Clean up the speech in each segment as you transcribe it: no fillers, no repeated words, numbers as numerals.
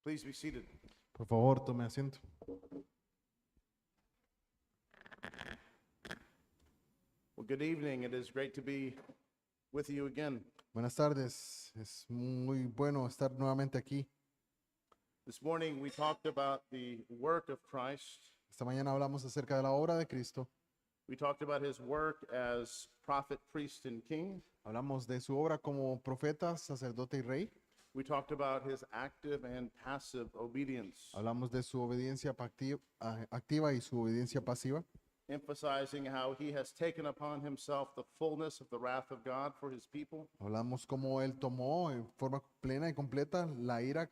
Please be seated. Por favor, tome asiento. Well, good evening. It is great to be with you again. Buenas tardes. Es muy bueno estar nuevamente aquí. This morning we talked about the work of Christ. Esta mañana hablamos acerca de la obra de Cristo. We talked about his work as prophet, priest, and king. Hablamos de su obra como profeta, sacerdote y rey. We talked about his active and passive obedience, Hablamos de su obediencia activa y su obediencia pasiva, emphasizing how he has taken upon himself the fullness of the wrath of God for his people, Hablamos cómo él tomó en forma plena y completa la ira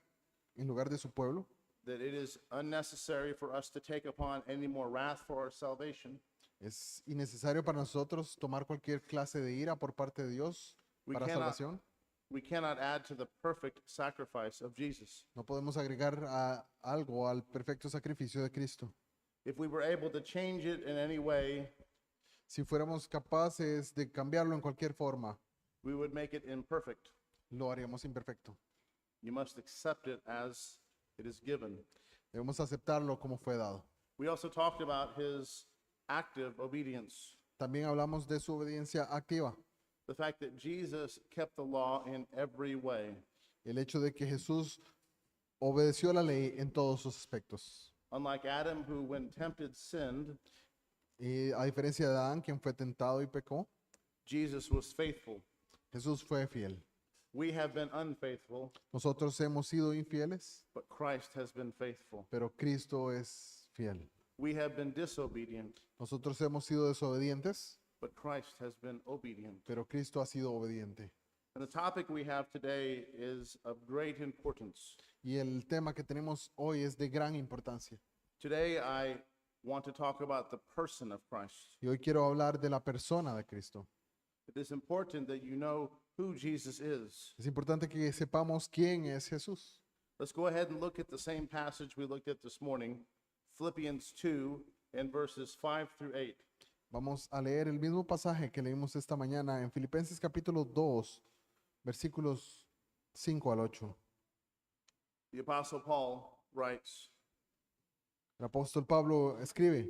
en lugar de su pueblo, that it is unnecessary for us to take upon any more wrath for our salvation. Es innecesario para nosotros tomar cualquier clase de ira por parte de Dios We para cannot, salvación. we cannot add to the perfect sacrifice of Jesus. No podemos agregar algo al perfecto sacrificio de Cristo. If we were able to change it in any way, Si fuéramos capaces de cambiarlo en cualquier forma, we would make it imperfect. lo haríamos imperfecto. You must accept it as it is given. Debemos aceptarlo como fue dado. We also talked about his active obedience, También hablamos de su obediencia activa, the fact that Jesus kept the law in every way. el hecho de que Jesús obedeció la ley en todos sus aspectos. Unlike Adam, who, when tempted, sinned, Y a diferencia de Adán, quien fue tentado y pecó, Jesus was faithful. Jesús fue fiel. We have been unfaithful, Nosotros hemos sido infieles, but Christ has been faithful. pero Cristo es fiel. We have been disobedient, Nosotros hemos sido desobedientes, but Christ has been obedient. pero Cristo ha sido obediente. And the topic we have today is of great importance. Y el tema que tenemos hoy es de gran importancia. Today, I want to talk about the person of Christ. Y hoy quiero hablar de la persona de Cristo. It is important that you know who Jesus is. Es importante que sepamos quién es Jesús. Let's go ahead and look at the same passage we looked at this morning, Philippians 2 and verses 5 through 8. Vamos a leer el mismo pasaje que leímos esta mañana en Filipenses capítulo 2, versículos 5 al 8. The Apostle Paul writes, El apóstol Pablo escribe: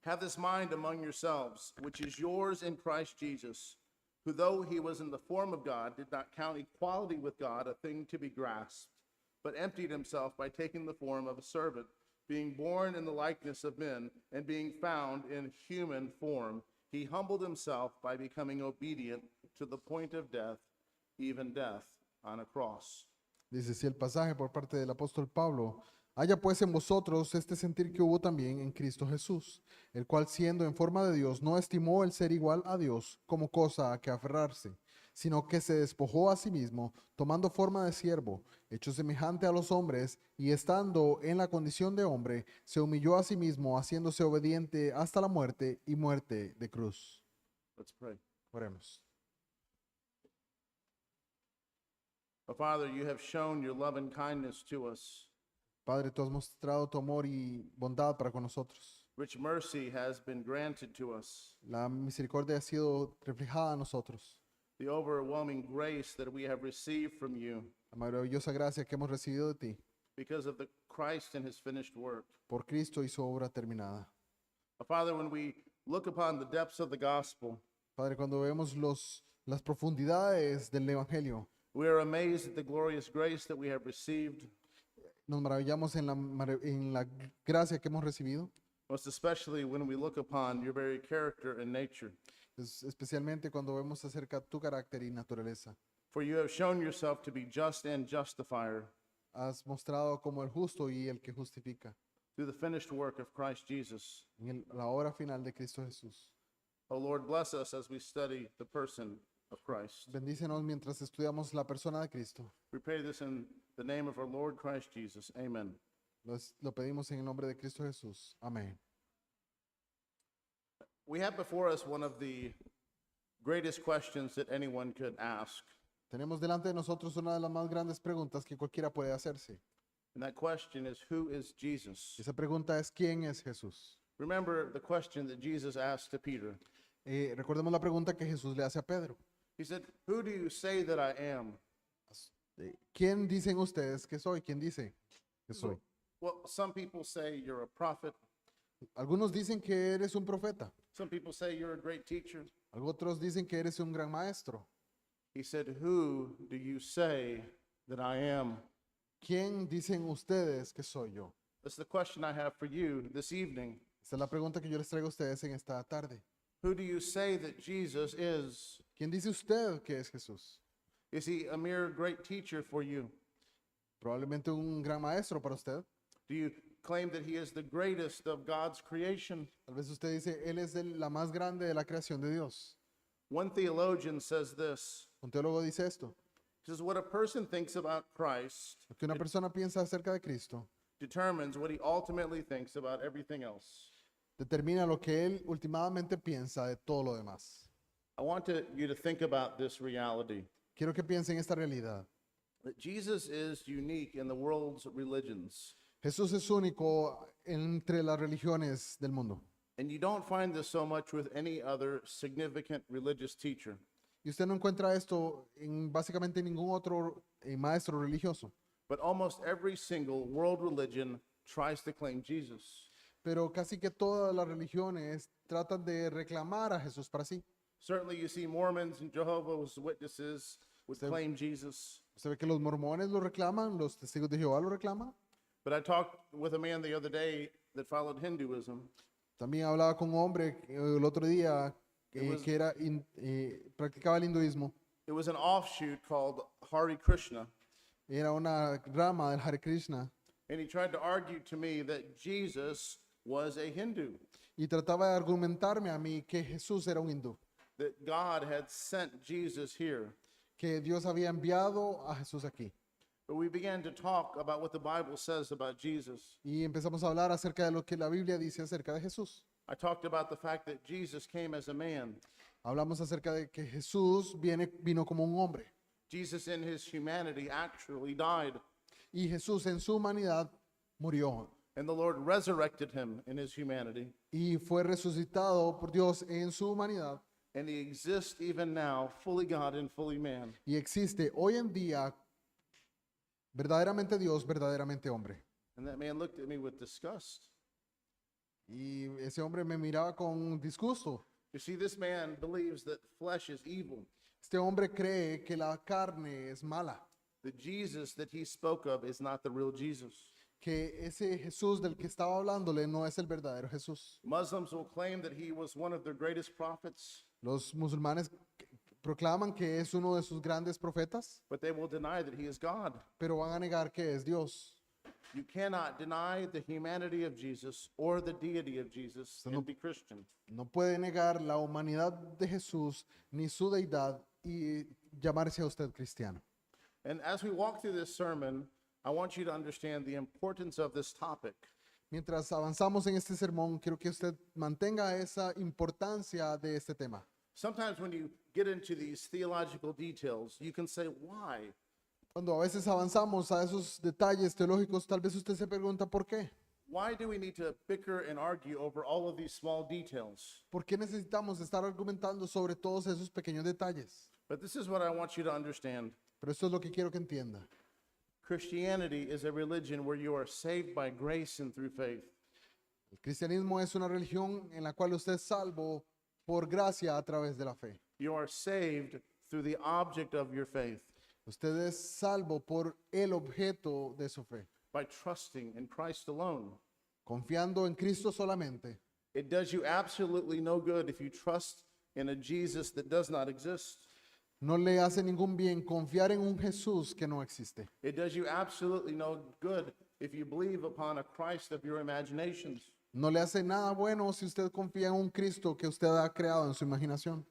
"Have this mind among yourselves, which is yours in Christ Jesus, who though he was in the form of God, did not count equality with God a thing to be grasped, but emptied himself by taking the form of a servant, being born in the likeness of men, and being found in human form, he humbled himself by becoming obedient to the point of death, even death on a cross." Dice así el pasaje por parte del apóstol Pablo: haya pues en vosotros este sentir que hubo también en Cristo Jesús, el cual siendo en forma de Dios no estimó el ser igual a Dios como cosa a que aferrarse, sino que se despojó a sí mismo, tomando forma de siervo, hecho semejante a los hombres, y estando en la condición de hombre, se humilló a sí mismo, haciéndose obediente hasta la muerte y muerte de cruz. Let's pray. Oremos. Oh, Father, you have shown your love and kindness to us. Padre, tú has mostrado tu amor y bondad para con nosotros. Rich mercy has been granted to us. La misericordia ha sido reflejada en nosotros. The overwhelming grace that we have received from you La maravillosa gracia que hemos recibido de ti because of the Christ and his finished work. por Cristo y su obra terminada. Father, when we look upon the depths of the gospel, Padre, cuando vemos las profundidades del Evangelio, we are amazed at the glorious grace that we have received, nos maravillamos en la gracia que hemos recibido, most especially when we look upon your very character and nature. especialmente cuando vemos acerca de tu carácter y naturaleza. For you have shown yourself to be just and justifier Has mostrado como el justo y el que justifica through the finished work of Christ Jesus. en la obra final de Cristo Jesús. Oh Lord, bless us as we study the person of Christ. Bendícenos mientras estudiamos la persona de Cristo. We pray this in the name of our Lord Christ Jesus. Amen. Lo pedimos en el nombre de Cristo Jesús. Amén. We have before us one of the greatest questions that anyone could ask. Tenemos delante de nosotros una de las más grandes preguntas que cualquiera puede hacerse. And that question is, who is Jesus? Esa pregunta es: ¿quién es Jesús? Remember the question that Jesus asked to Peter. Recordemos la pregunta que Jesús le hace a Pedro. He said, "Who do you say that I am?" ¿Quién dicen ustedes que soy? ¿Quién dice que soy? Well, some people say you're a prophet. Algunos dicen que eres un profeta. Some people say you're a great teacher. Otros dicen que eres un gran maestro. He said, who do you say that I am? ¿Quién dicen ustedes que soy yo? That's the question I have for you this evening. Esta es la pregunta que yo les traigo a ustedes en esta tarde. Who do you say that Jesus is? ¿Quién dice usted que es Jesús? Is he a mere great teacher for you? Probablemente un gran maestro para usted. Do you claim that he is the greatest of God's creation? Tal vez usted dice, Él es la más grande de la creación de Dios. One theologian says this. Un teólogo dice esto, He says, what a person thinks about Christ lo que una persona piensa acerca de Cristo determines what he ultimately thinks about everything else. determina lo que él últimamente piensa de todo lo demás. I want you to think about this reality Quiero que piensen esta realidad. that Jesus is unique in the world's religions. Jesús es único entre las religiones del mundo. And you don't find this so much with any other significant religious teacher. Y usted no encuentra esto en básicamente ningún otro maestro religioso. But almost every single world religion tries to claim Jesus. Pero casi que todas las religiones tratan de reclamar a Jesús para sí. Certainly, you see Mormons and Jehovah's Witnesses would claim Jesus. Usted ve que los mormones lo reclaman, los testigos de Jehová lo reclaman. But I talked with a man the other day that followed Hinduism, También hablaba con un hombre el otro día was- que practicaba el hinduismo. it was an offshoot called Hare Krishna. Era una rama del Hare Krishna. And he tried to argue to me that Jesus was a Hindu, Y trataba de argumentarme a mí que Jesús era un hindú. that God had sent Jesus here. Que Dios había enviado a Jesús aquí. But we began to talk about what the Bible says about Jesus. Y empezamos a hablar acerca de lo que la Biblia dice acerca de Jesús. I talked about the fact that Jesus came as a man. Hablamos acerca de que Jesús vino como un hombre. Jesus in his humanity actually died, Y Jesús en su humanidad murió. and the Lord resurrected him in his humanity. Y fue resucitado por Dios en su humanidad. And he exists even now, fully God and fully man. Y existe hoy en día verdaderamente Dios, verdaderamente hombre. And that man looked at me with disgust. Y ese hombre me miraba con disgusto. You see, this man believes that flesh is evil. Este hombre cree que la carne es mala. The Jesus that he spoke of is not the real Jesus. Que ese Jesús del que estaba hablándole no es el verdadero Jesús. Muslims will claim that he was one of their greatest prophets, Los musulmanes proclaman que es uno de sus grandes profetas, but they will deny that he is God. pero van a negar que es Dios. You cannot deny the humanity of Jesus or the deity of Jesus and be Christian. No puede negar la humanidad de Jesús ni su deidad y llamarse a usted cristiano. And as we walk through this sermon, I want you to understand the importance of this topic. Mientras avanzamos en este sermón, quiero que usted mantenga esa importancia de este tema. Sometimes when you get into these theological details, you can say, why? Cuando a veces avanzamos a esos detalles teológicos, tal vez usted se pregunta por qué. Why do we need to bicker and argue over all of these small details? ¿Por qué necesitamos estar argumentando sobre todos esos pequeños detalles? But this is what I want you to understand. Pero esto es lo que quiero que entienda. Christianity is a religion where you are saved by grace and through faith. El cristianismo es una religión en la cual usted es salvo por gracia a través de la fe. You are saved through the object of your faith Usted es salvo por el objeto de su fe, by trusting in Christ alone. confiando en Cristo solamente. It does you absolutely no good if you trust in a Jesus that does not exist. No le hace ningún bien confiar en un Jesús que no existe. It does you absolutely no good if you believe upon a Christ of your imaginations. No le hace nada bueno si usted confía en un Cristo que usted ha creado en su imaginación.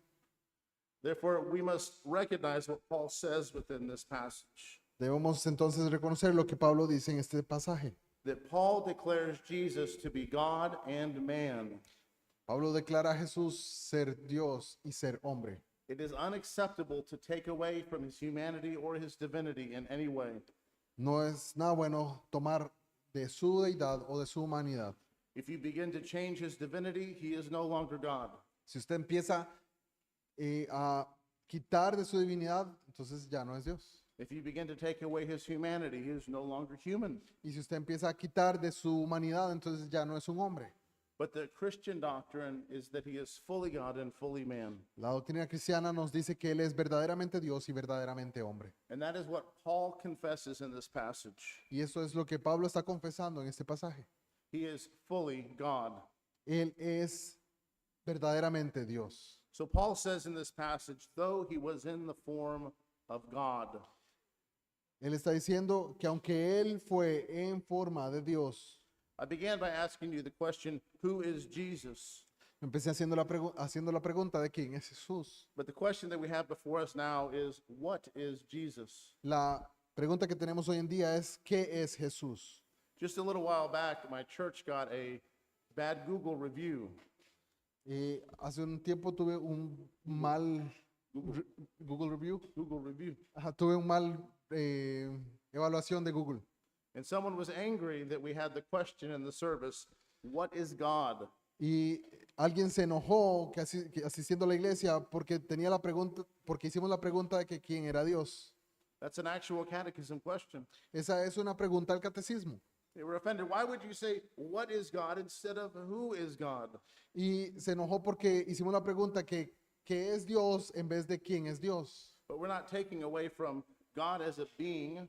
Therefore, we must recognize what Paul says within this passage. Debemos entonces reconocer lo que Pablo dice en este pasaje. That Paul declares Jesus to be God and man. Pablo declara a Jesús ser Dios y ser hombre. It is unacceptable to take away from his humanity or his divinity in any way. No es nada bueno tomar de su deidad o de su humanidad. If you begin to change his divinity, he is no longer God. Si usted empieza a quitar de su divinidad, entonces ya no es Dios. If you begin to take away his humanity, he is no longer human. Y si usted empieza a quitar de su humanidad, entonces ya no es un hombre. But the Christian doctrine is that he is fully God and fully man. La doctrina cristiana nos dice que Él es verdaderamente Dios y verdaderamente hombre. And that is what Paul confesses in this passage. Y eso es lo que Pablo está confesando en este pasaje. He is fully God. Él es verdaderamente Dios. So Paul says in this passage, though he was in the form of God, Él está diciendo que aunque Él fue en forma de Dios, I began by asking you the question, who is Jesus? empecé haciendo la pregunta de quién es Jesús. But the question that we have before us now is, what is Jesus? La pregunta que tenemos hoy en día es ¿qué es Jesús? Just a little while back, my church got a bad Google review. Y hace un tiempo tuve un mal Google review. Google review. Ajá, tuve un mal evaluación de Google. And someone was angry that we had the question in the service, what is God? Y alguien se enojó que asistiendo a la iglesia porque tenía la pregunta, porque hicimos la pregunta de que quién era Dios. That's an actual catechism question. Esa es una pregunta al catecismo. They were offended. Why would you say, what is God instead of who is God? Y se enojó porque hicimos la pregunta que ¿qué es Dios en vez de quién es Dios? But we're not taking away from God as a being,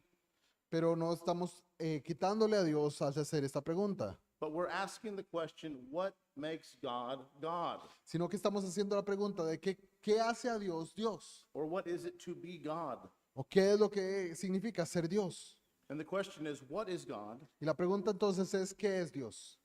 Pero no estamos quitándole a Dios al hacer esta pregunta, but we're asking the question, what makes God God? sino que estamos haciendo la pregunta de qué hace a Dios Dios, Or what is it to be God? o qué es lo que significa ser Dios. And the question is, what is God? Y la pregunta entonces es ¿qué es Dios?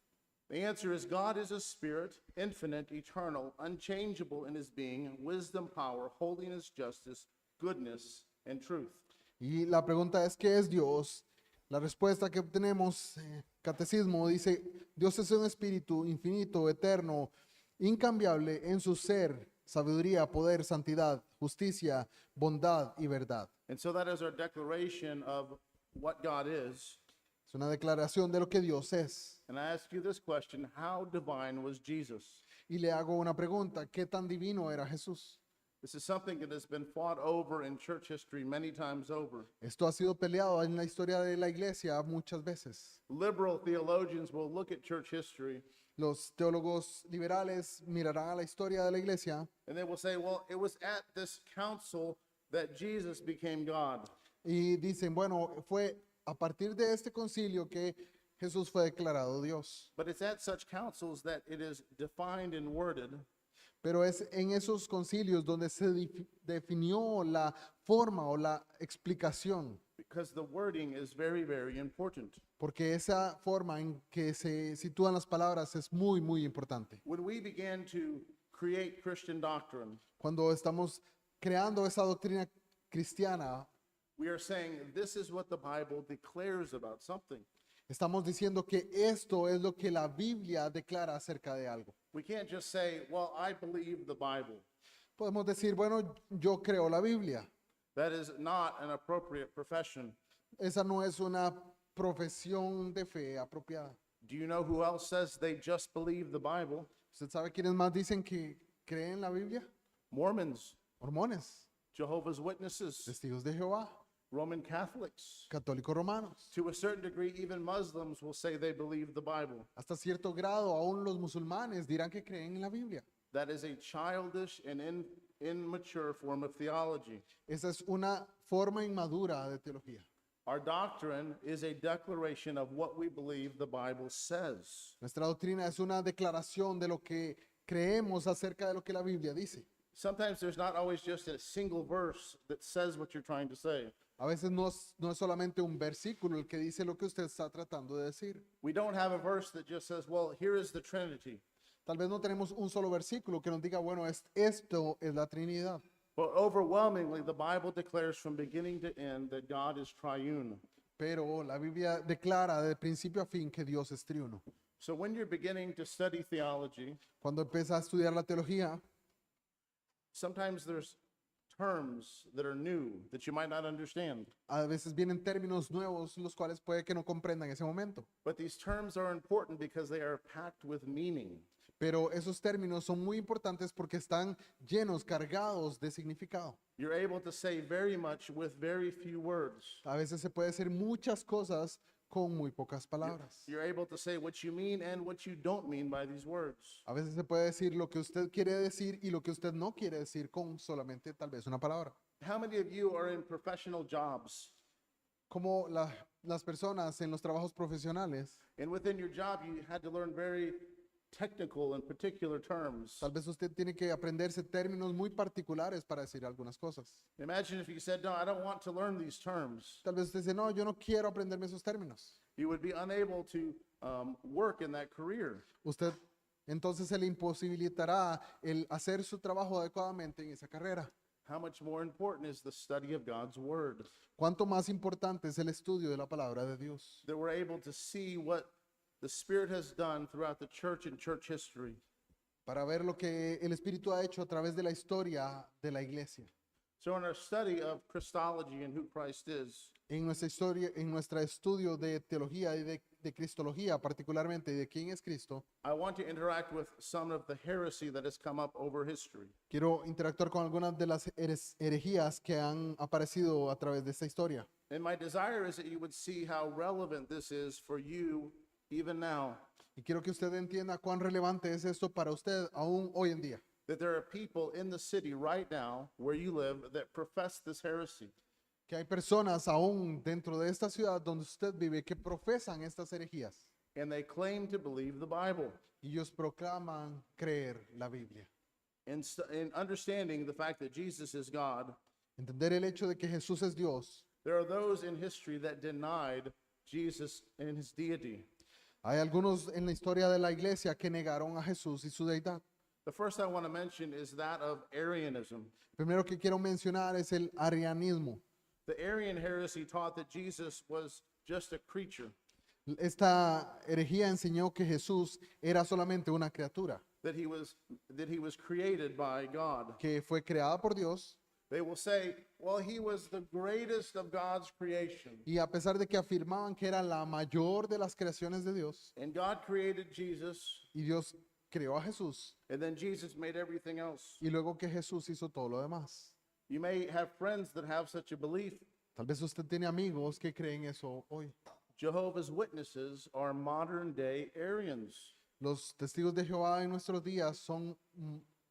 The answer is God is a spirit, infinite, eternal, unchangeable in his being, wisdom, power, holiness, justice, goodness, and truth. Y la pregunta es ¿qué es Dios? La respuesta que obtenemos, catecismo, dice, Dios es un espíritu infinito, eterno, incambiable en su ser, sabiduría, poder, santidad, justicia, bondad y verdad. And so that is our declaration of what God is. Es una declaración de lo que Dios es. And I ask you this question, how divine was Jesus? Y le hago una pregunta, ¿qué tan divino era Jesús? This is something that has been fought over in church history many times over. Esto ha sido peleado en la historia de la iglesia muchas veces. Liberal theologians will look at church history Los teólogos liberales mirarán a la historia de la iglesia and they will say, well, it was at this council that Jesus became God. y dicen, bueno, fue a partir de este concilio que Jesús fue declarado Dios. But it's at such councils that it is defined and worded Pero es en esos concilios donde se definió la forma o la explicación, because the wording is very, very important. porque esa forma en que se sitúan las palabras es muy, muy importante. When we began to create Christian doctrine, Cuando estamos creando esa doctrina cristiana, we are saying this is what the Bible declares about something. estamos diciendo que esto es lo que la Biblia declara acerca de algo. We can't just say, well, I believe the Bible. Podemos decir, bueno, yo creo la Biblia. That is not an appropriate profession. Esa no es una profesión de fe apropiada. Do you know who else says they just believe the Bible? ¿Usted sabe quiénes más dicen que creen la Biblia? Mormons, Mormones, Jehovah's Witnesses, testigos de Jehová, Roman Catholics. católicos romanos. To a certain degree, even Muslims will say they believe the Bible. Hasta cierto grado, aún los musulmanes dirán que creen en la Biblia. That is a childish and immature form of theology. Esa es una forma inmadura de teología. Our doctrine is a declaration of what we believe the Bible says. Nuestra doctrina es una declaración de lo que creemos acerca de lo que la Biblia dice. Sometimes there's not always just a single verse that says what you're trying to say. A veces no es solamente un versículo el que dice lo que usted está tratando de decir. We don't have a verse that just says, well, here is the Trinity. Tal vez no tenemos un solo versículo que nos diga, bueno, esto es la Trinidad. But overwhelmingly, the Bible declares from beginning to end that God is triune. Pero la Biblia declara de principio a fin que Dios es triuno. So when you're beginning to study theology, Cuando empieza a estudiar la teología, sometimes there's terms that are new that you might not understand. a veces vienen términos nuevos los cuales puede que no comprenda en ese momento. But these terms are important because they are packed with meaning. Pero esos términos son muy importantes porque están llenos, cargados de significado. You're able to say very much with very few words. A veces se puede decir muchas cosas con muy pocas palabras. You're able to say what you mean and what you don't mean by these words. A veces se puede decir lo que usted quiere decir y lo que usted no quiere decir con solamente tal vez una palabra. How many of you are in professional jobs? Como las personas en los trabajos profesionales, And within your job, you had to learn very technical and particular terms. tal vez usted tiene que aprenderse términos muy particulares para decir algunas cosas. Imagine if you said, no, I don't want to learn these terms. Tal vez usted dice, no, yo no quiero aprenderme esos términos. You would be unable to work in that career. Usted entonces se le imposibilitará el hacer su trabajo adecuadamente en esa carrera. How much more important is the study of God's word? ¿Cuánto más importante es el estudio de la palabra de Dios? That we're able to see what the Spirit has done throughout the church and church history. Para ver lo que el Espíritu ha hecho a través de la historia de la iglesia. So in our study of Christology and who Christ is, En nuestra historia, en nuestro estudio de teología y de cristología, particularmente de quién es Cristo, I want to interact with some of the heresy that has come up over history. quiero interactuar con algunas de las herejías que han aparecido a través de esta historia. And my desire is that you would see how relevant this is for you even now. Y quiero que usted entienda cuán relevante es esto para usted aún hoy en día. That there are people in the city right now where you live that profess this heresy. Que hay personas aún dentro de esta ciudad donde usted vive que profesan estas herejías. And they claim to believe the Bible. Y ellos proclaman creer la Biblia. In understanding the fact that Jesus is God, Entender el hecho de que Jesús es Dios. there are those in history that denied Jesus and his deity. Hay algunos en la historia de la iglesia que negaron a Jesús y su deidad. The first I want to mention is that of Arianism. Primero que quiero mencionar es el arianismo. The Arian heresy taught that Jesus was just a creature, Esta herejía enseñó que Jesús era solamente una criatura, that he was created by God. que fue creada por Dios, They will say, well, he was the greatest of God's creation. y a pesar de que afirmaban que era la mayor de las creaciones de Dios, And God created Jesus, y Dios creó a Jesús, and then Jesus made everything else. y luego que Jesús hizo todo lo demás. You may have friends that have such a belief. Tal vez usted tiene amigos que creen eso hoy. Jehovah's Witnesses are modern day Arians. Los testigos de Jehová en nuestros días son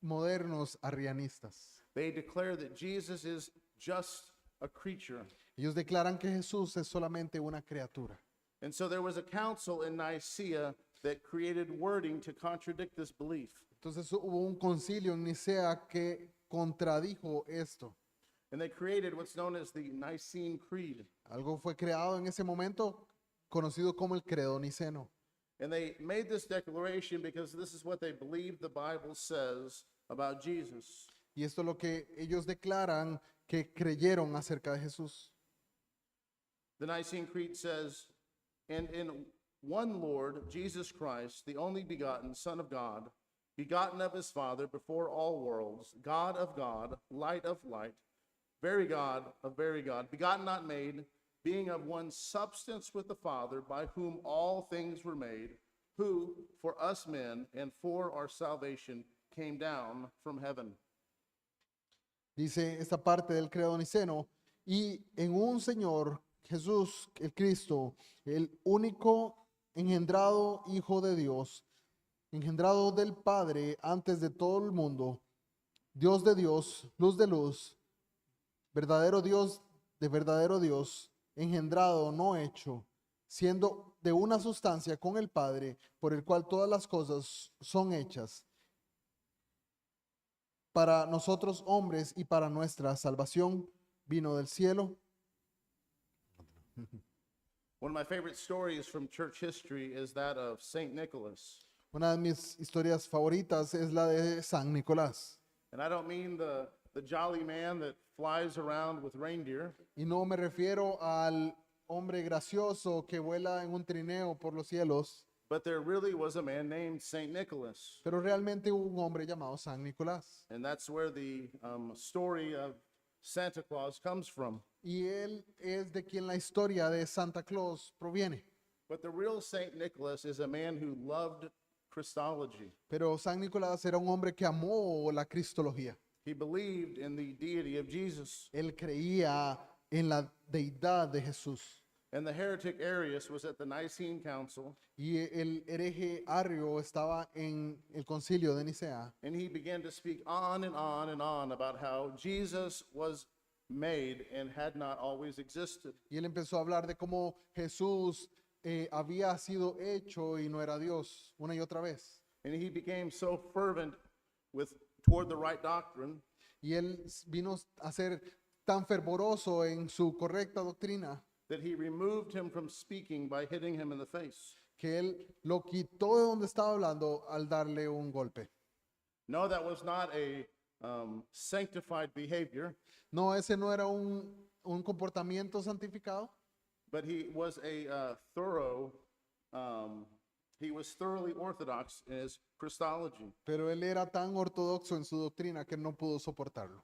modernos arrianistas. They declare that Jesus is just a creature. Ellos declaran que Jesús es solamente una criatura. And so there was a council in Nicaea that created wording to contradict this belief. Entonces hubo un concilio en Nicea que contradijo esto. And they created what's known as the Nicene Creed. Algo fue creado en ese momento conocido como el credo niceno. And they made this declaration because this is what they believe the Bible says about Jesus. Y esto es lo que ellos declaran que creyeron acerca de Jesús. The Nicene Creed says, and in one Lord, Jesus Christ, the only begotten Son of God, begotten of his Father before all worlds, God of God, light of light, very God of very God, begotten not made, being of one substance with the Father, by whom all things were made, who, for us men and for our salvation, came down from heaven. Dice esta parte del credo niceno, y en un Señor, Jesús, el Cristo, el único engendrado Hijo de Dios, engendrado del Padre antes de todo el mundo, Dios de Dios, luz de luz, verdadero Dios de verdadero Dios, engendrado, no hecho, siendo de una sustancia con el Padre, por el cual todas las cosas son hechas, para nosotros hombres y para nuestra salvación, vino del cielo. One of my favorite stories from church history is that of St. Nicholas. Una de mis historias favoritas es la de San Nicolás. And I don't mean the jolly man that flies around with reindeer. Y no me refiero al hombre gracioso que vuela en un trineo por los cielos, But there really was a man named St. Nicholas. pero realmente hubo un hombre llamado San Nicolás. And that's where the story of Santa Claus comes from. Y él es de quien la historia de Santa Claus proviene. But the real St. Nicholas is a man who loved Christology. Pero San Nicolás era un hombre que amó la cristología. He believed in the deity of Jesus. Él creía en la deidad de Jesús. And the heretic Arius was at the Nicene Council, Y el hereje Arrio estaba en el concilio de Nicea. and he began to speak on and on and on about how Jesus was made and had not always existed. Y él empezó a hablar de cómo Jesús había sido hecho y no era Dios una y otra vez. And he became so fervent toward the right doctrine Y él vino a ser tan fervoroso en su correcta doctrina that he removed him from speaking by hitting him in the face. que él lo quitó de donde estaba hablando al darle un golpe. No, that was not a sanctified behavior, No, ese no era un comportamiento santificado, but he was he was thoroughly orthodox in his Christology. pero él era tan ortodoxo en su doctrina que no pudo soportarlo.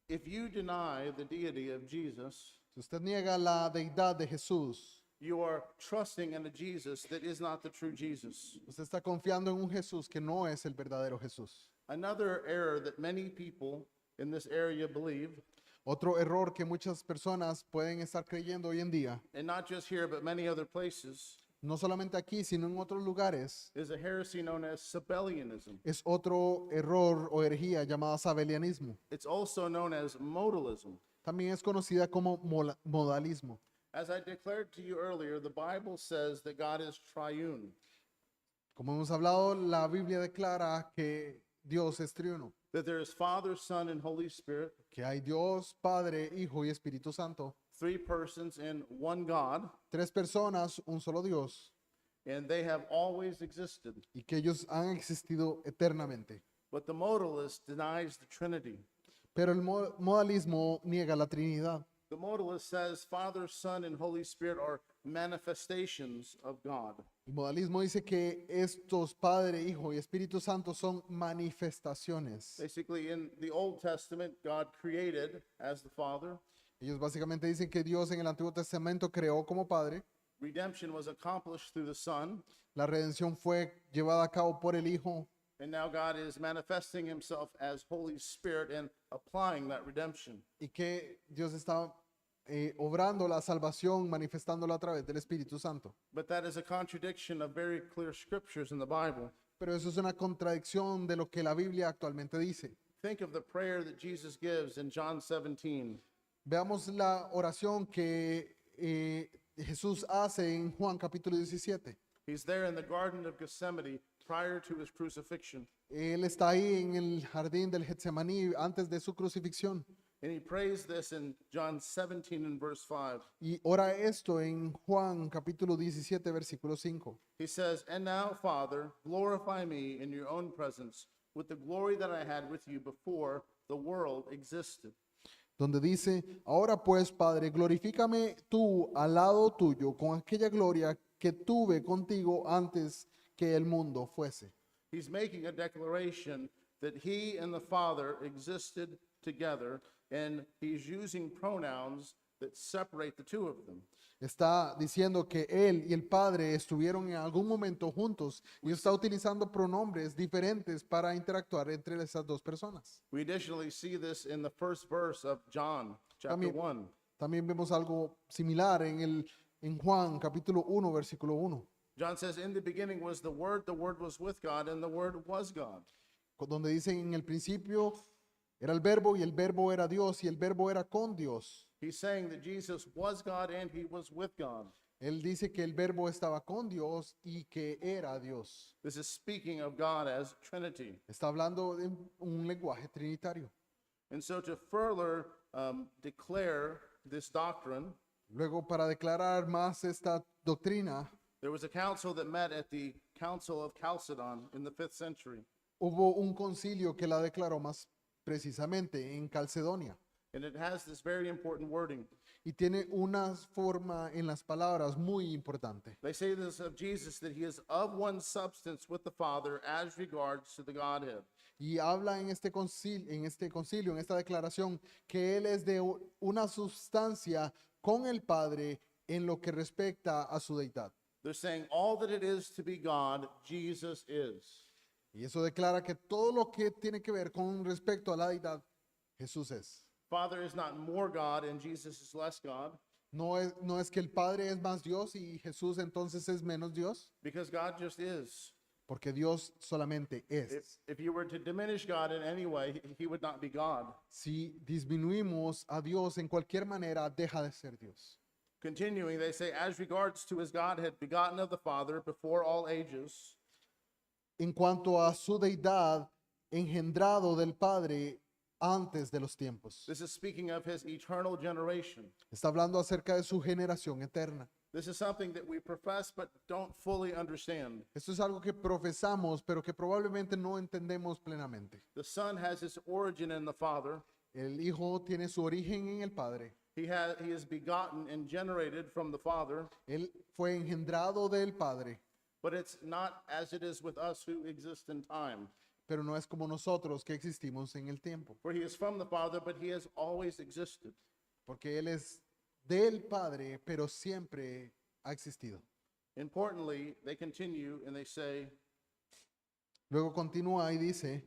If you deny the deity of Jesus, Si usted niega la deidad de Jesús, you are trusting in a Jesus that is not the true Jesus. usted está confiando en un Jesús que no es el verdadero Jesús. Another error that many people in this area believe, Otro error que muchas personas pueden estar creyendo hoy en día, and not just here but many other places, no solamente aquí, sino en otros lugares, is a heresy known as Sabellianism. es otro error o herejía llamada sabelianismo. It's also known as modalism. También es conocida como modalismo. As I declared to you earlier, the Bible says that God is triune. Como hemos hablado, la Biblia declara que Dios es triuno, That there is Father, Son, and Holy Spirit, que hay Dios, Padre, Hijo y Espíritu Santo, three persons in one God, tres personas, un solo Dios, and they have always existed. y que ellos han existido eternamente. But the modalist denies the Trinity. Pero el modalismo niega la Trinidad. The modalist says Father, Son, and Holy Spirit are manifestations of God. El modalismo dice que estos Padre, Hijo y Espíritu Santo son manifestaciones. Basically, in the Old Testament, God created as the Father. Ellos básicamente dicen que Dios en el Antiguo Testamento creó como Padre. Redemption was accomplished through the Son. La redención fue llevada a cabo por el Hijo. And now God is manifesting himself as Holy Spirit and applying that redemption. Y que Dios está obrando la salvación, manifestándola a través del Espíritu Santo. But that is a contradiction of very clear scriptures in the Bible. Pero eso es una contradicción de lo que la Biblia actualmente dice. Think of the prayer that Jesus gives in John 17. Veamos la oración que Jesús hace en Juan capítulo 17. He's there in the Garden of Gethsemane prior to his crucifixion. Él está ahí en el jardín del Getsemaní antes de su crucifixión. And he prays this in John 17 and verse 5. Y ora esto en Juan capítulo 17, versículo 5. He says, "And now, Father, glorify me in your own presence with the glory that I had with you before the world existed." Donde dice, ahora pues, Padre, glorifícame tú al lado tuyo con aquella gloria que tuve contigo antes que el mundo fuese. He's making a declaration that he and the Father existed together, and he's using pronouns that separate the two of them. Está diciendo que él y el Padre estuvieron en algún momento juntos y está utilizando pronombres diferentes para interactuar entre esas dos personas. We additionally see this in the first verse of John chapter También- 1. También vemos algo similar en Juan capítulo 1, versículo 1, John says, "In the beginning was the Word was with God, and the Word was God." donde dice en el principio era el verbo y el verbo era Dios y el verbo era con Dios. He's saying that Jesus was God and he was with God. Él dice que el verbo estaba con Dios y que era Dios. This is speaking of God as Trinity. Está hablando de un lenguaje trinitario. And so to further declare this doctrine, Luego, para declarar más esta doctrina, there was a council that met at the Council of Chalcedon in the 5th century. hubo un concilio que la declaró más precisamente en Calcedonia. And it has this very important wording. Y tiene una forma en las palabras muy importante. They say this of Jesus, that he is of one substance with the Father as regards to the Godhead. Y habla en este concilio, en esta declaración, que Él es de una sustancia con el Padre en lo que respecta a su deidad. They're saying all that it is to be God, Jesus is. Y eso declara que todo lo que tiene que ver con respecto a la deidad, Jesús es. Father is not more God and Jesus is less God, No es que el Padre es más Dios y Jesús entonces es menos Dios, because God just is. porque Dios solamente es. If you were to diminish God in any way, he would not be God. Si disminuimos a Dios en cualquier manera, deja de ser Dios. Continuing, they say, as regards to his Godhead, begotten of the Father before all ages, En cuanto a su deidad, engendrado del Padre antes de los tiempos. this is speaking of his eternal generation. Está hablando acerca de su generación eterna. This is something that we profess but don't fully understand. Esto es algo que profesamos, pero que probablemente no entendemos plenamente. The Son has his origin in the Father. El Hijo tiene su origen en el Padre. He is begotten and generated from the Father, Él fue engendrado del Padre, but it's not as it is with us who exist in time. pero no es como nosotros que existimos en el tiempo, For he is from the Father, but he has always existed. porque Él es del Padre, pero siempre ha existido. Importantly, they continue and they say, Luego continúa y dice,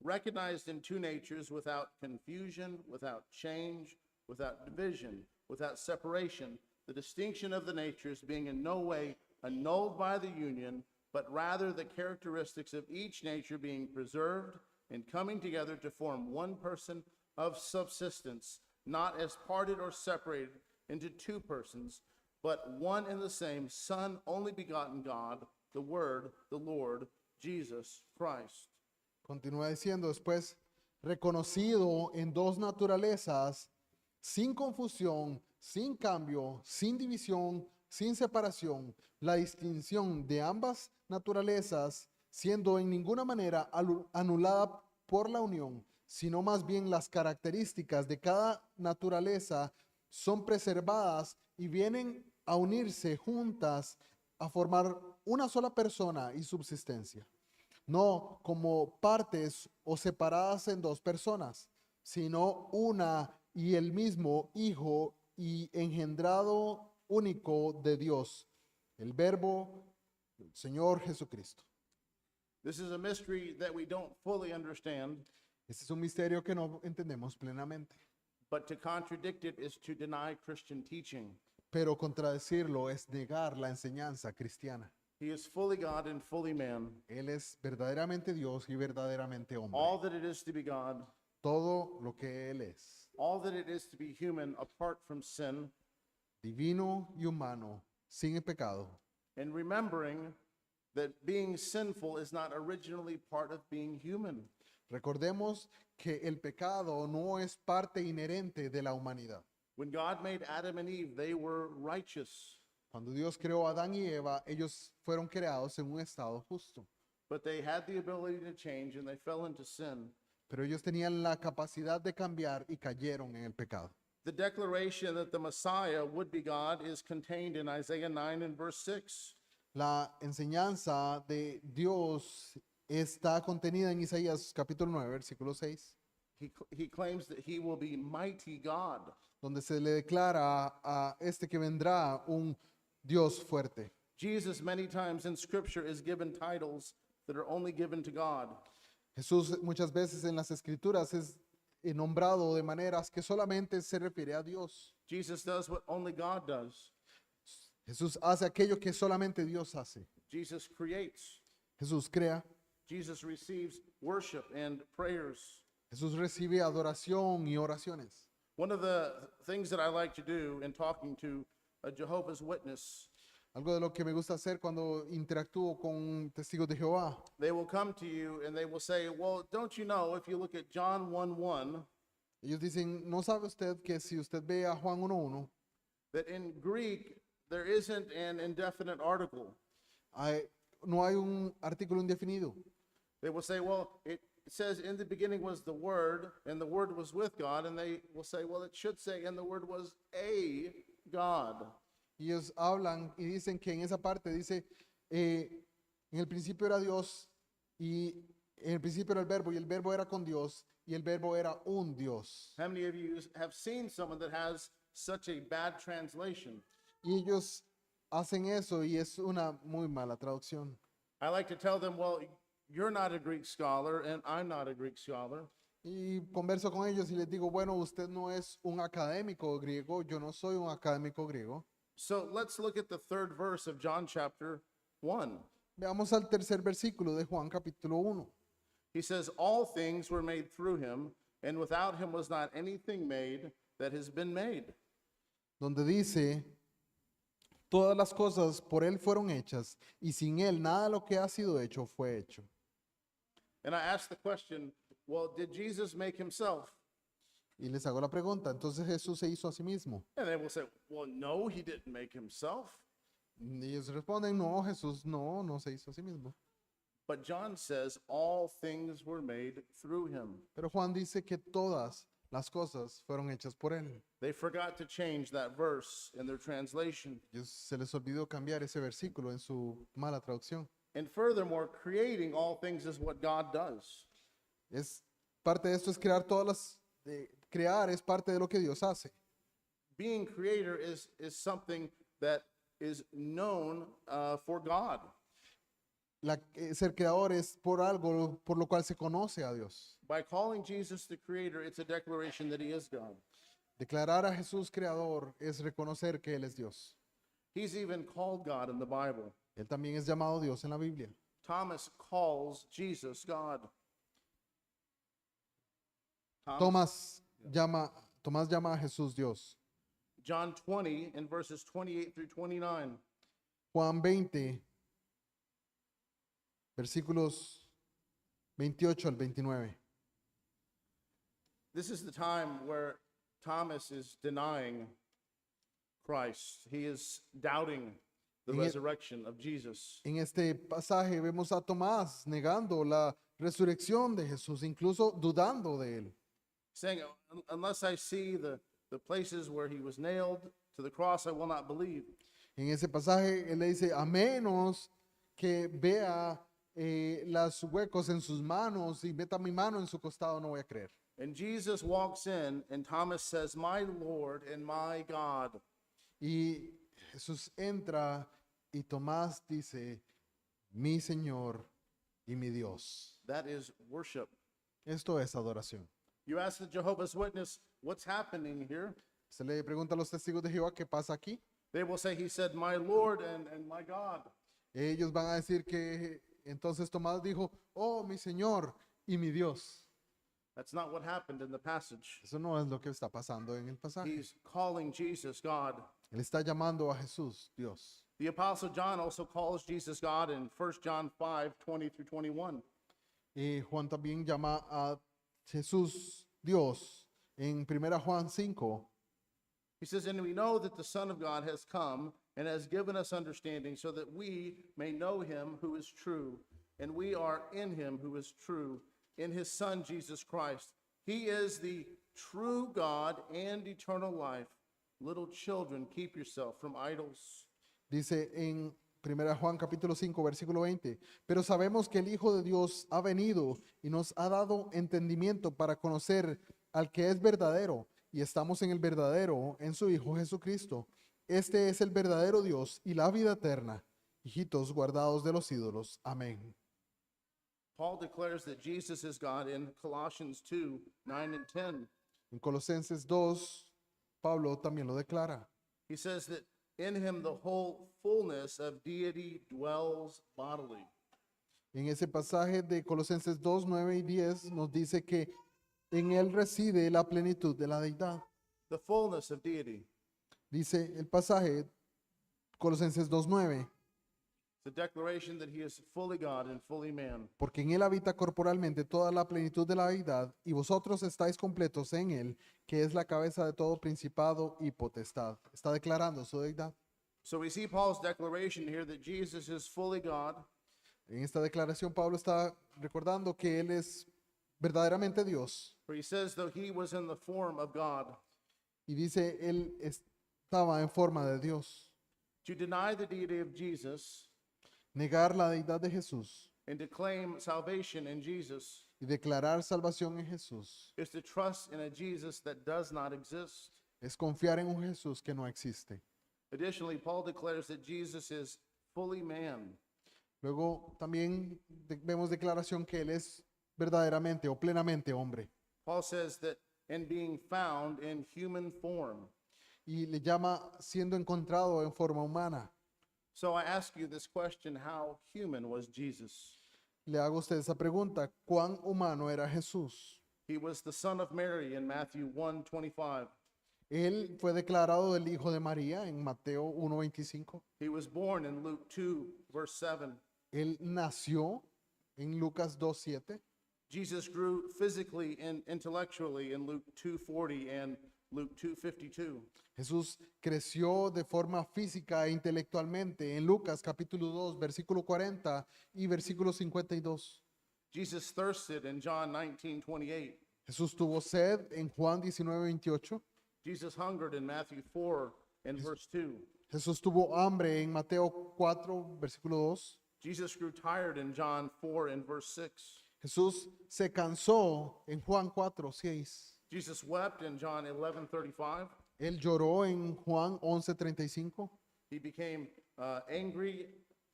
recognized in two natures without confusion, without change, without division, without separation, the distinction of the natures being in no way annulled by the union, but rather the characteristics of each nature being preserved and coming together to form one person of subsistence, not as parted or separated into two persons, but one and the same Son, only begotten God, the Word, the Lord, Jesus Christ. continúa diciendo después, reconocido en dos naturalezas, sin confusión, sin cambio, sin división, sin separación, la distinción de ambas naturalezas, siendo en ninguna manera anulada por la unión, sino más bien las características de cada naturaleza son preservadas y vienen a unirse juntas a formar una sola persona y subsistencia, no como partes o separadas en dos personas, sino una y el mismo Hijo y engendrado único de Dios, el Verbo, el Señor Jesucristo. This is a mystery that we don't fully understand, Este es un misterio que no entendemos plenamente, but to contradict it is to deny Christian teaching. pero contradecirlo es negar la enseñanza cristiana. He is fully God and fully man. Él es verdaderamente Dios y verdaderamente hombre. All that it is to be God, Todo lo que Él es, all that it is to be human apart from sin, divino y humano, sin pecado, and remembering that being sinful is not originally part of being human. recordemos que el pecado no es parte inherente de la humanidad. When God made Adam and Eve, they were righteous, Cuando Dios creó a Adán y Eva, ellos fueron creados en un estado justo, but they had the ability to change and they fell into sin. pero ellos tenían la capacidad de cambiar y cayeron en el pecado. The declaration that the Messiah would be God is contained in Isaiah 9 and verse 6. La enseñanza de Dios está contenida en Isaías capítulo 9, versículo 6, He claims that he will be mighty God. donde se le declara a este que vendrá un Dios fuerte. Jesus, many times in Scripture, is given titles that are only given to God. Jesús muchas veces en las escrituras es nombrado de maneras que solamente se refiere a Dios. Jesus does what only God does. Jesús hace aquello que solamente Dios hace. Jesus creates. Jesús crea. Jesus receives worship and prayers. Jesús recibe adoración y oraciones. One of the things that I like to do in talking to a Jehovah's Witness, Algo de lo que me gusta hacer cuando interactúo con testigos de Jehová. they will come to you and they will say, well, don't you know, if you look at John 1:1, Ellos dicen, ¿no sabe usted que si usted ve a Juan 1:1, that in Greek there isn't an indefinite article? no hay un artículo indefinido? They will say, well, it says in the beginning was the Word, and the Word was with God. And they will say, well, it should say, and the Word was a God. Y ellos hablan y dicen que en esa parte dice, en el principio era Dios y en el principio era el verbo y el verbo era con Dios y el verbo era un Dios. How many of you have seen someone that has such a bad translation? Y ellos hacen eso y es una muy mala traducción. I like to tell them, well, you're not a Greek scholar and I'm not a Greek scholar. Y converso con ellos y les digo, bueno, usted no es un académico griego, yo no soy un académico griego. So let's look at the third verse of John chapter 1. Veamos al tercer versículo de Juan capítulo 1. He says, all things were made through him, and without him was not anything made that has been made. Donde dice, todas las cosas por él fueron hechas, y sin él nada de lo que ha sido hecho fue hecho. And I asked the question, well, did Jesus make himself? Y les hago la pregunta, entonces Jesús se hizo a sí mismo. And they will say, well, no, he didn't make himself. Y ellos responden, no, Jesús no se hizo a sí mismo. But John says, all things were made through him. Pero Juan dice que todas las cosas fueron hechas por él. They forgot to change that verse in their translation. Ellos se les olvidó cambiar ese versículo en su mala traducción. And furthermore, creating all things is what God does. Es parte de esto es crear crear es parte de lo que Dios hace. Being creator is something that is known for God. Ser creador es por algo por lo cual se conoce a Dios. By calling Jesus the creator, it's a declaration that he is God. Declarar a Jesús creador es reconocer que Él es Dios. He's even called God in the Bible. Él también es llamado Dios en la Biblia. Thomas calls Jesus God. Thomas- Tomás llama a Jesús Dios. John 20 in verses 28 through 29. Juan 20, versículos 28 al 29. This is the time where Thomas is denying Christ. He is doubting the En e- resurrection of Jesus. En este pasaje vemos a Tomás negando la resurrección de Jesús, incluso dudando de él. Saying, unless I see the places where he was nailed to the cross, I will not believe. En ese pasaje él le dice, a menos que vea los huecos en sus manos y meta mi mano en su costado, no voy a creer. And Jesus walks in, and Thomas says, my Lord and my God. Y Jesús entra y Tomás dice, mi Señor y mi Dios. That is worship. Esto es adoración. You ask the Jehovah's Witness, what's happening here? Se le pregunta a los testigos de Jehová qué pasa aquí. They will say, he said, my Lord and my God. Ellos van a decir que entonces Tomás dijo, oh, mi Señor y mi Dios. That's not what happened in the passage. Eso no es lo que está pasando en el pasaje. He's calling Jesus God. Él está llamando a Jesús Dios. The Apostle John also calls Jesus God in 1 John 5, 20 through 21. Y Juan también llama a Jesús Dios en 1 Juan 5. He says, and we know that the Son of God has come and has given us understanding so that we may know him who is true, and we are in him who is true, in his Son Jesus Christ. He is the true God and eternal life. Little children, keep yourself from idols. Dice en 1 Juan capítulo 5, versículo 20, pero sabemos que el Hijo de Dios ha venido y nos ha dado entendimiento para conocer al que es verdadero, y estamos en el verdadero, en su Hijo Jesucristo. Este es el verdadero Dios y la vida eterna. Hijitos guardados de los ídolos. Amén. Paul declares that Jesus is God in Colossians 2, 9 and 10. En Colosenses 2, Pablo también lo declara. He says that in him the whole fullness of deity dwells bodily. En ese pasaje de Colosenses 2, 9 y 10 nos dice que en él reside la plenitud de la deidad. The fullness of deity. Dice el pasaje, Colosenses 2, 9, It's a declaration that he is fully God and fully man. porque en él habita corporalmente toda la plenitud de la deidad, y vosotros estáis completos en él, que es la cabeza de todo principado y potestad. Está declarando su deidad. So we see Paul's declaration here that Jesus is fully God En esta declaración Pablo está recordando que él es verdaderamente Dios. where he says, though he was in the form of God, Y dice, él estaba en forma de Dios. to deny the deity of Jesus Negar la deidad de Jesús and to claim salvation in Jesus y declarar salvación en Jesús is to trust in a Jesus that does not exist. es confiar en un Jesús que no existe. Additionally, Paul declares that Jesus is fully man. Luego también vemos declaración que él es verdaderamente o plenamente hombre. Paul says that in being found in human form. Y le llama siendo encontrado en forma humana. So I ask you this question, how human was Jesus? Le hago a usted esa pregunta, ¿cuán humano era Jesús? He was the son of Mary in Matthew 1:25. Él fue declarado el hijo de María en Mateo 1:25. He was born in Luke 2, verse 7. Él nació en Lucas 2:7. Jesus grew physically and intellectually in Luke 2:40 and Luke 2:52. Jesús creció de forma física e intelectualmente en Lucas capítulo 2, versículo 40 y versículo 52. Jesus thirsted in John 19:28. Jesús tuvo sed en Juan 19:28. Jesus hungered in Matthew 4 and verse 2. Jesús tuvo hambre en Mateo 4, versículo 2. Jesus grew tired in John 4 and verse 6. Jesús se cansó en Juan 4, 6. Jesus wept in John 11:35. Él lloró en Juan 11:35. He became angry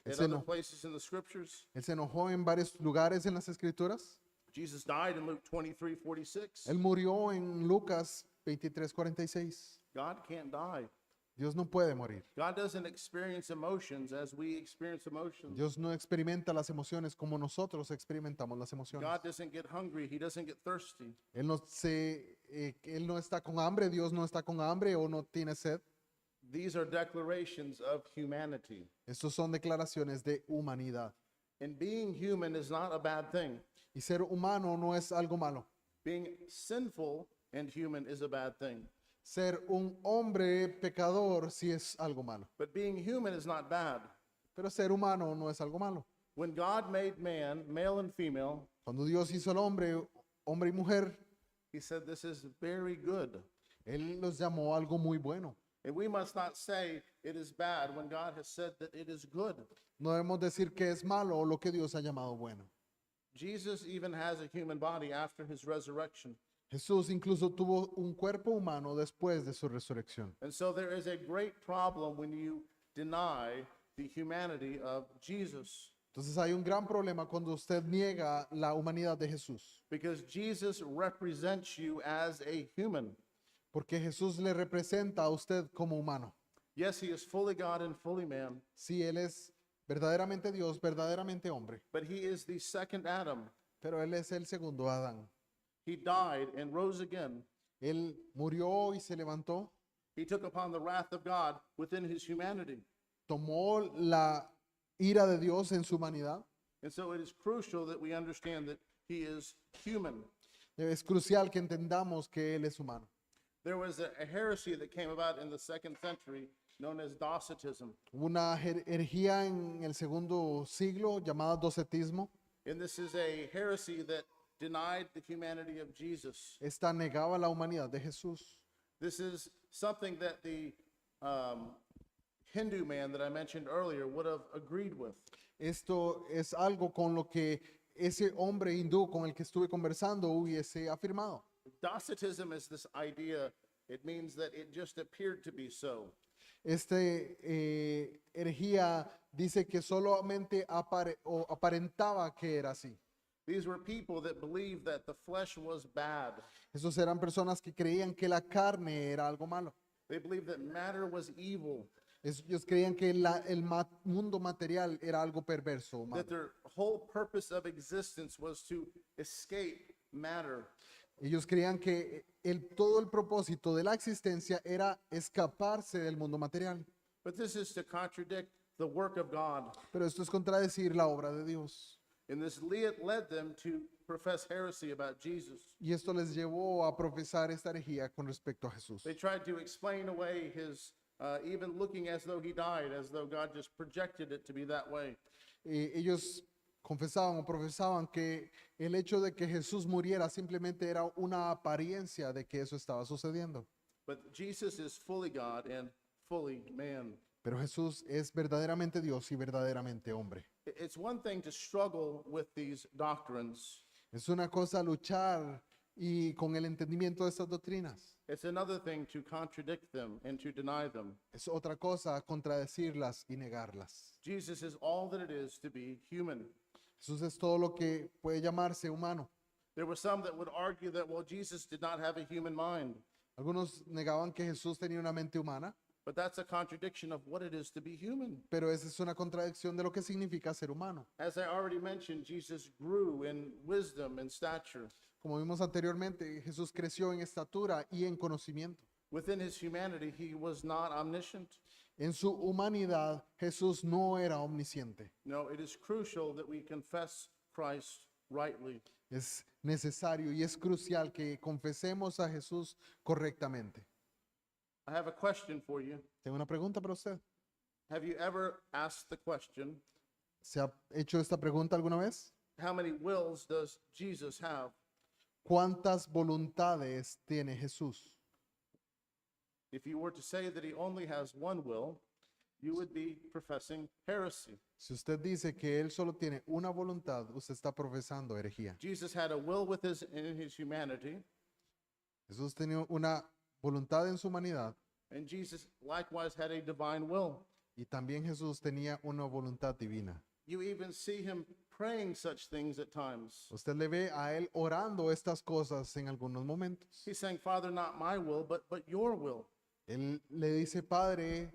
Él at se other eno- places in the scriptures. Él se enojó en varios lugares en las escrituras. Jesus died in Luke 23:46. Él murió en Lucas 23:46. God can't die. Dios no puede morir. God doesn't experience emotions as we experience emotions. Dios no experimenta las emociones como nosotros experimentamos las emociones. God doesn't get hungry. He doesn't get thirsty. Él no está con hambre, Dios no está con hambre o no tiene sed. These are declarations of humanity. Estos son declaraciones de humanidad. And being human is not a bad thing. Y ser humano no es algo malo. Being sinful and human is a bad thing. Ser un hombre pecador sí es algo malo. But being human is not bad. Pero ser humano no es algo malo. When God made man, male and female, Cuando Dios hizo al hombre, hombre y mujer, he said this is very good. Él los llamó algo muy bueno. And we must not say it is bad when God has said that it is good. No debemos decir que es malo lo que Dios ha llamado bueno. Jesus even has a human body after his resurrection. Jesús incluso tuvo un cuerpo humano después de su resurrección. And so there is a great problem when you deny the humanity of Jesus. Entonces hay un gran problema cuando usted niega la humanidad de Jesús, Because Jesus represents you as a human. porque Jesús le representa a usted como humano. Yes, he is fully God and fully man, Sí, Él es verdaderamente Dios, verdaderamente hombre, but he is the second Adam. pero Él es el segundo Adán. He died and rose again. Él murió y se levantó, He took upon the wrath of God within his humanity. tomó la ira de Dios en su humanidad. And so it is crucial that we understand that he is human. Es crucial que entendamos que Él es humano. There was a heresy that came about in the 2nd century known as Docetism. Hubo una herejía en el segundo siglo llamada docetismo. And this is a heresy that denied the humanity of Jesus. Esta negaba la humanidad de Jesús. This is something that the Hindu man that I mentioned earlier would have agreed with. Esto es algo con lo que ese hombre hindú con el que estuve conversando hubiese afirmado. Docetism is this idea, it means that it just appeared to be so. Herejía dice que solamente aparentaba que era así. These were people that believed that the flesh was bad. Esos eran personas que creían que la carne era algo malo. They believed that matter was evil, Ellos creían que mundo material era algo perverso, o malo. that their whole purpose of existence was to escape matter. Ellos creían que todo el propósito de la existencia era escaparse del mundo material. But this is to contradict the work of God. Pero esto es contradecir la obra de Dios. And this led them to profess heresy about Jesus. Y esto les llevó a profesar esta herejía con respecto a Jesús. They tried to explain away his, even looking as though he died, as though God just projected it to be that way. Ellos confesaban o profesaban que el hecho de que Jesús muriera simplemente era una apariencia de que eso estaba sucediendo. But Jesus is fully God and fully man. Pero Jesús es verdaderamente Dios y verdaderamente hombre. It's one thing to struggle with these doctrines, Es una cosa luchar y con el entendimiento de estas doctrinas. It's another thing to contradict them and to deny them. Es otra cosa contradecirlas y negarlas. Jesus is all that it is to be human. Jesús es todo lo que puede llamarse humano. There were some that would argue that, well, Jesus did not have a human mind. Algunos negaban que Jesús tenía una mente humana, But that's a contradiction of what it is to be human. pero esa es una contradicción de lo que significa ser humano. As I already mentioned, Jesus grew in wisdom and stature. Como vimos anteriormente, Jesús creció en estatura y en conocimiento. Within his humanity, he was not omniscient. En su humanidad, Jesús no era omnisciente. No, it is crucial that we confess Christ rightly. Es necesario y es crucial que confesemos a Jesús correctamente. I have a question for you. Tengo una pregunta para usted. Have you ever asked the question, ¿Se ha hecho esta pregunta alguna vez? how many wills does Jesus have? ¿Cuántas voluntades tiene Jesús? If you were to say that he only has one will, you would be professing heresy. Si usted dice que él solo tiene una voluntad, usted está profesando herejía. Jesus had a will in his humanity, Jesús tenía una voluntad en su humanidad and Jesus likewise had a divine will. y también Jesús tenía una voluntad divina. You even see him praying such things at times. Usted le ve a él orando estas cosas en algunos momentos. He's saying, Father, not my will, but your will. Él le dice, Padre,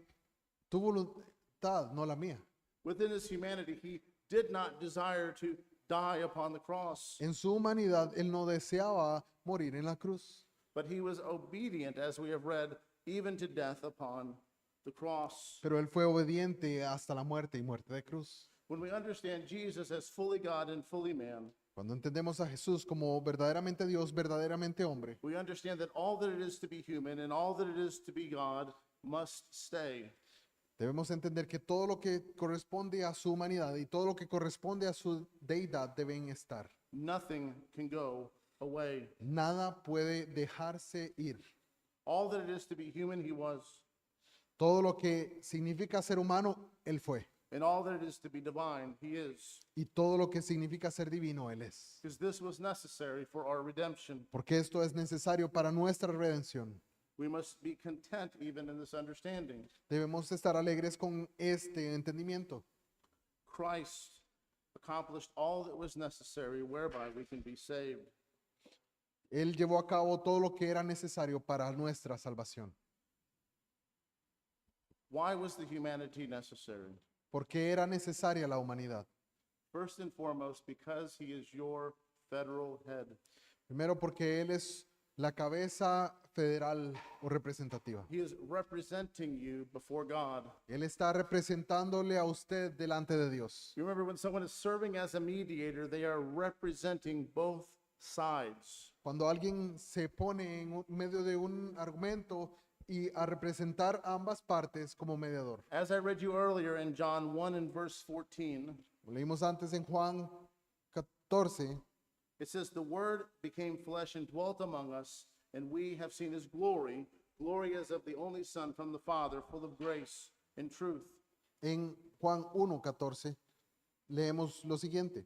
tu voluntad, no la mía. Within his humanity, he did not desire to die upon the cross, En su humanidad, él no deseaba morir en la cruz, but he was obedient, as we have read, even to death upon the cross. pero él fue obediente hasta la muerte y muerte de cruz. When we understand Jesus as fully God and fully man, Cuando entendemos a Jesús como verdaderamente Dios, verdaderamente hombre, we understand that all that it is to be human and all that it is to be God must stay. debemos entender que todo lo que corresponde a su humanidad y todo lo que corresponde a su deidad deben estar. Nothing can go away. Nada puede dejarse ir. All that it is to be human, he was. Todo lo que significa ser humano, él fue. And all that it is to be divine, he is. Y todo lo que significa ser divino, él es. Because this was necessary for our redemption. Porque esto es necesario para nuestra redención. We must be content even in this understanding. Debemos estar alegres con este entendimiento. Christ accomplished all that was necessary whereby we can be saved. Él llevó a cabo todo lo que era necesario para nuestra salvación. Why was the humanity necessary? Porque era necesaria la humanidad. First and foremost, because he is your federal head. Primero porque Él es la cabeza federal o representativa. He is representing you before God. Él está representándole a usted delante de Dios. You remember when someone is serving as a mediator, they are representing both sides. Cuando alguien se pone en medio de un argumento y a representar ambas partes como mediador. As I read you earlier in John 1 and verse 14, Lo leímos antes en Juan 14. it says, the Word became flesh and dwelt among us, and we have seen his glory, glory as of the only Son from the Father, full of grace and truth. En Juan 1:14 leemos lo siguiente.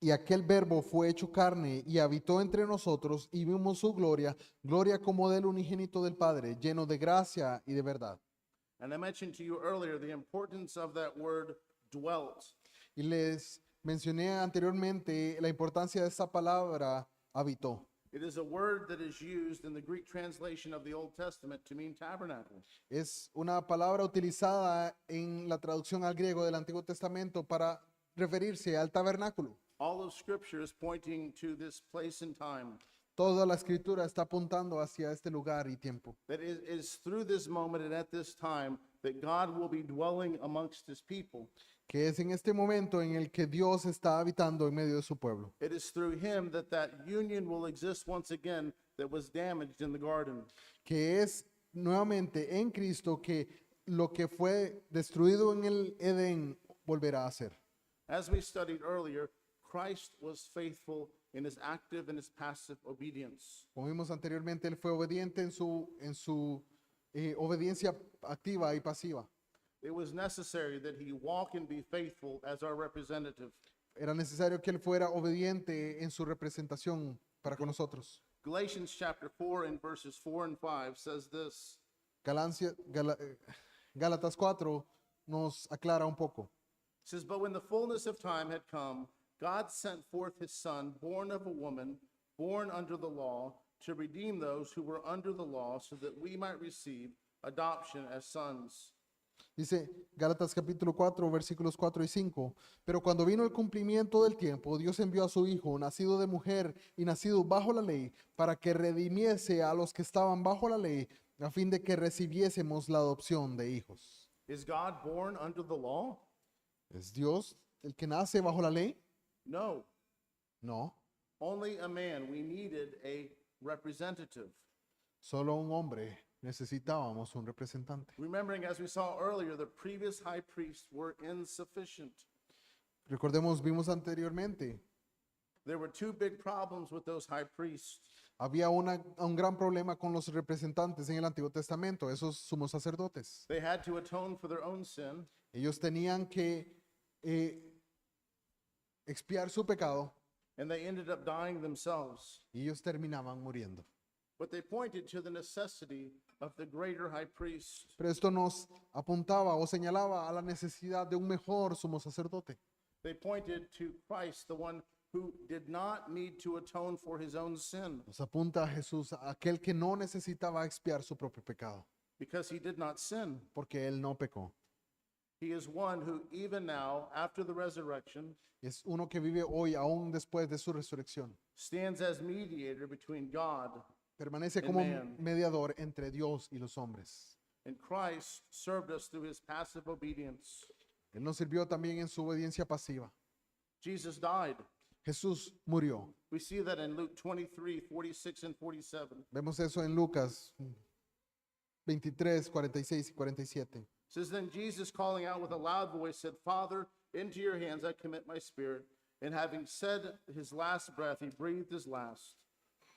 Y aquel verbo fue hecho carne y habitó entre nosotros y vimos su gloria, gloria como del unigénito del Padre, lleno de gracia y de verdad. And I mentioned to you earlier the importance of that word dwelt. Y les mencioné anteriormente la importancia de esta palabra habitó. It is a word that is used in the Greek translation of the Old Testament to mean tabernacle. Es una palabra utilizada en la traducción al griego del Antiguo Testamento para referirse al tabernáculo. All of Scripture is pointing to this place and time. Toda la escritura está apuntando hacia este lugar y tiempo. That it is through this moment and at this time that God will be dwelling amongst his people. Que es en este momento en el que Dios está habitando en medio de su pueblo. It is through him that that union will exist once again that was damaged in the garden. Que es nuevamente en Cristo que lo que fue destruido en el Edén volverá a ser. As we studied earlier, Christ was faithful in his active and his passive obedience. Como vimos anteriormente, Él fue obediente en su obediencia activa y pasiva. It was necessary that he walk and be faithful as our representative. Era necesario que él fuera obediente en su representación para con nosotros. Galatians chapter 4 and verses 4 and 5 says this. Gálatas 4 nos aclara un poco. It says, but when the fullness of time had come, God sent forth his son, born of a woman, born under the law, to redeem those who were under the law, so that we might receive adoption as sons. Dice Gálatas capítulo 4, versículos 4 y 5. Pero cuando vino el cumplimiento del tiempo, Dios envió a su Hijo, nacido de mujer y nacido bajo la ley, para que redimiese a los que estaban bajo la ley, a fin de que recibiésemos la adopción de hijos. Is God born under the law? ¿Es Dios el que nace bajo la ley? No, No, only a man. We needed a representative. solo un hombre. Necesitábamos un representante. Remembering, as we saw earlier, the previous high priests were insufficient. Recordemos, vimos anteriormente, There were two big problems with those high priests. había un gran problema con los representantes en el Antiguo Testamento, esos sumos sacerdotes. They had to atone for their own sin, Ellos tenían que expiar su pecado and they ended up dying themselves. y ellos terminaban muriendo. But they pointed to the necessity of the greater high priest. Pero esto nos apuntaba o señalaba a la necesidad de un mejor sumo sacerdote. They pointed to Christ, the one who did not need to atone for his own sin, Nos apunta a Jesús, a aquel que no necesitaba expiar su propio pecado, because he did not sin. porque él no pecó. He is one who, even now, after the resurrection, Es uno que vive hoy, aún después de su resurrección. stands as mediator between God Permanece como Amen. mediador entre Dios y los hombres. and Christ, served us through his passive obedience. Él nos sirvió también en su obediencia pasiva. Jesus died. Jesús murió. We see that in Luke 23, 46 and 47. Vemos eso en Lucas 23, 46 y 47. It says, then Jesus, calling out with a loud voice, said, Father, into your hands I commit my spirit. And having said his last breath, he breathed his last.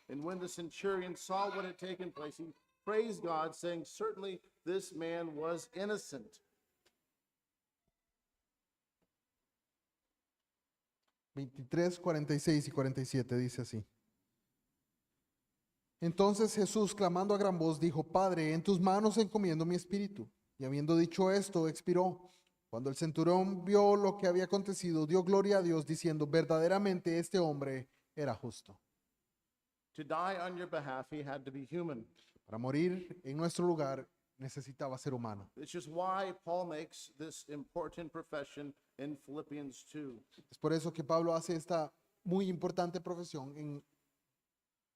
And when the centurion saw what had taken place, he praised God, saying, certainly this man was innocent. 23, 46 y 47 dice así. Entonces Jesús, clamando a gran voz, dijo, Padre, en tus manos encomiendo mi espíritu. Y habiendo dicho esto, expiró. Cuando el centurión vio lo que había acontecido, dio gloria a Dios, diciendo, verdaderamente este hombre era justo. To die on your behalf, he had to be human. Para morir en nuestro lugar, necesitaba ser humano. It's just why Paul makes this important profession in Philippians 2, Es por eso que Pablo hace esta muy importante profesión en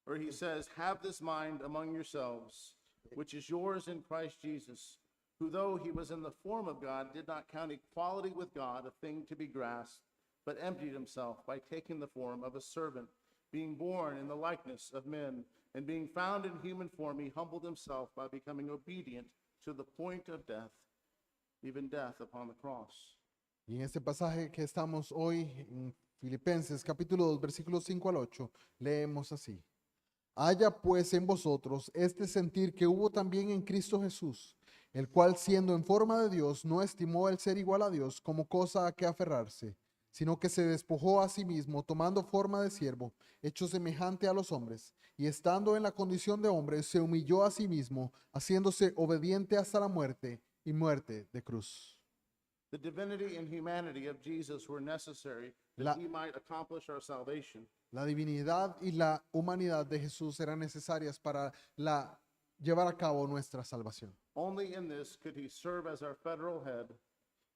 where he says, have this mind among yourselves, which is yours in Christ Jesus, who though he was in the form of God, did not count equality with God a thing to be grasped, but emptied himself by taking the form of a servant, being born in the likeness of men, and being found in human form, he humbled himself by becoming obedient to the point of death, even death upon the cross. Y en este pasaje que estamos hoy en Filipenses capítulo 2 versículos 5 al 8, leemos así. Haya pues en vosotros este sentir que hubo también en Cristo Jesús, el cual siendo en forma de Dios no estimó el ser igual a Dios como cosa a que aferrarse, sino que se despojó a sí mismo tomando forma de siervo, hecho semejante a los hombres, y estando en la condición de hombre se humilló a sí mismo, haciéndose obediente hasta la muerte y muerte de cruz. The divinity and humanity of Jesus were necessary that La- he might accomplish our salvation. La divinidad y la humanidad de Jesús eran necesarias para llevar a cabo nuestra salvación. Only in this could he serve as our federal head.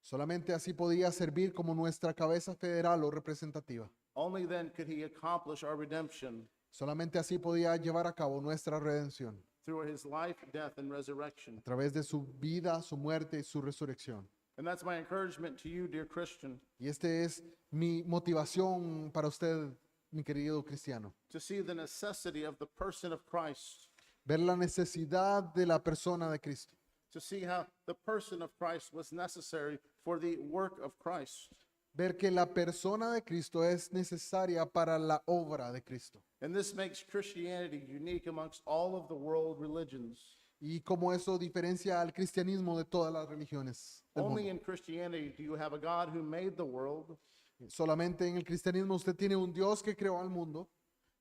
Solamente así podía servir como nuestra cabeza federal o representativa. Only then could he accomplish our redemption Solamente así podía llevar a cabo nuestra redención through his life, death, and resurrection. a través de su vida, su muerte y su resurrección. And that's my encouragement to you, dear Christian, Y este es mi motivación para usted, mi querido cristiano. to see the necessity of the person of Christ, Ver la necesidad de la persona de Cristo. to see how the person of Christ was necessary for the work of Christ. Ver que la persona de Cristo es necesaria para la obra de Cristo. And this makes Christianity unique amongst all of the world religions. y cómo eso diferencia al cristianismo de todas las religiones del Only mundo. in Christianity do you have a God who made the world. Solamente en el cristianismo usted tiene un Dios que creó al mundo,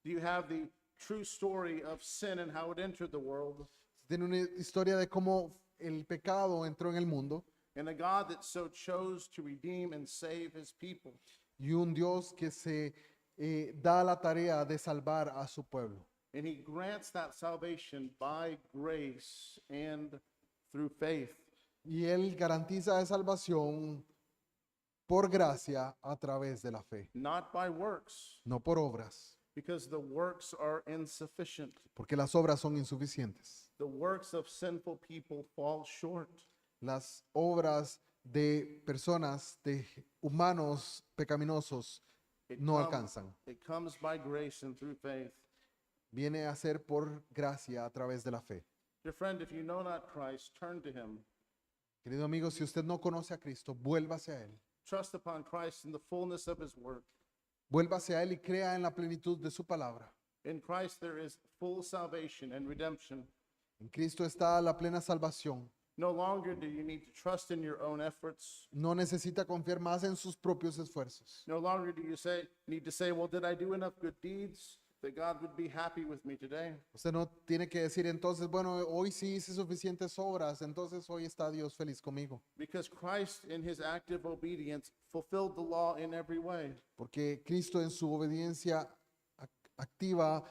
Do you have the true story of sin and how it entered the world? tiene una historia de cómo el pecado entró en el mundo And a God that so chose to redeem and save his people. y un Dios que se da la tarea de salvar a su pueblo. And he grants that salvation by grace and through faith. Y Él garantiza la salvación por gracia a través de la fe, Not by works, no por obras, because the works are insufficient. porque las obras son insuficientes. The works of sinful people fall short. Las obras de personas, de humanos pecaminosos, It no come- alcanzan. It comes by grace and through faith. Viene a ser por gracia a través de la fe. Dear friend, if you know not Christ, turn to him. Querido amigo, si usted no conoce a Cristo, vuélvase a Él. Trust upon Christ in the fullness of his work. Vuélvase a Él y crea en la plenitud de su palabra. In Christ there is full salvation and redemption. En Cristo está la plena salvación. No longer do you need to trust in your own efforts. No necesita confiar más en sus propios esfuerzos. No longer do you need to say, well, did I do enough good deeds that God would be happy with me today? Usted no tiene que decir entonces, bueno, hoy sí hice suficientes obras, entonces hoy está Dios feliz conmigo. Because Christ, in his active obedience, fulfilled the law in every way. Porque Cristo en su obediencia activa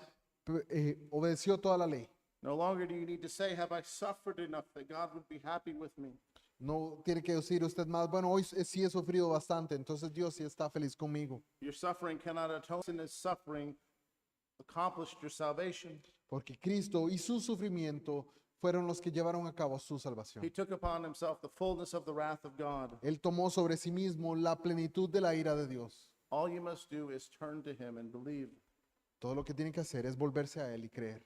obedeció toda la ley. No longer do you need to say, have I suffered enough that God would be happy with me? No tiene que decir usted más, bueno, hoy sí he sufrido bastante, entonces Dios sí está feliz conmigo. Your suffering cannot atone. Sin his suffering accomplished your salvation. Porque Cristo y su sufrimiento fueron los que llevaron a cabo su salvación. He took upon himself the fullness of the wrath of God. Él tomó sobre sí mismo la plenitud de la ira de Dios. All you must do is turn to him and believe. Todo lo que tiene que hacer es volverse a Él y creer.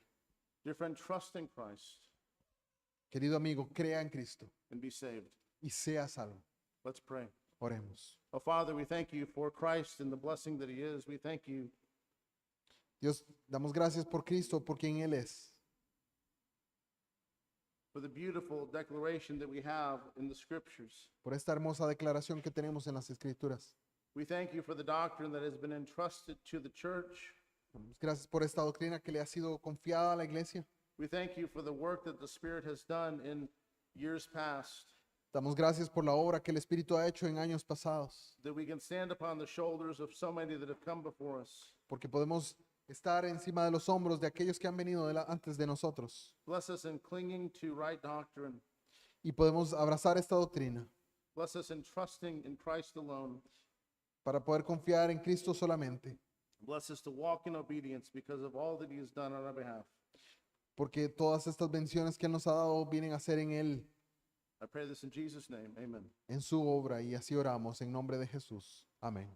Dear friend, trust in Christ Querido amigo, crea en Cristo and be saved. y sea salvo. Let's pray. Oremos. Oh, Father, we thank you for Christ and the blessing that he is. We thank you Dios, damos gracias por Cristo, por quien Él es, for the beautiful declaration that we have in the scriptures. por esta hermosa declaración que tenemos en las Escrituras. We thank you for the doctrine that has been entrusted to the church. Damos gracias por esta doctrina que le ha sido confiada a la iglesia. We thank you for the work that the Spirit has done in years past, Damos gracias por la obra que el Espíritu ha hecho en años pasados, that we can stand upon the shoulders of so many that have come before us. porque podemos estar encima de los hombros de aquellos que han venido antes de nosotros Bless us in clinging to right doctrine. y podemos abrazar esta doctrina Bless us in trusting in Christ alone. para poder confiar en Cristo solamente, Bless us to walk in obedience because of all that he has done on our behalf. porque todas estas bendiciones que Él nos ha dado vienen a ser en Él, I pray this in Jesus' name. Amen. en su obra, y así oramos en nombre de Jesús. Amén.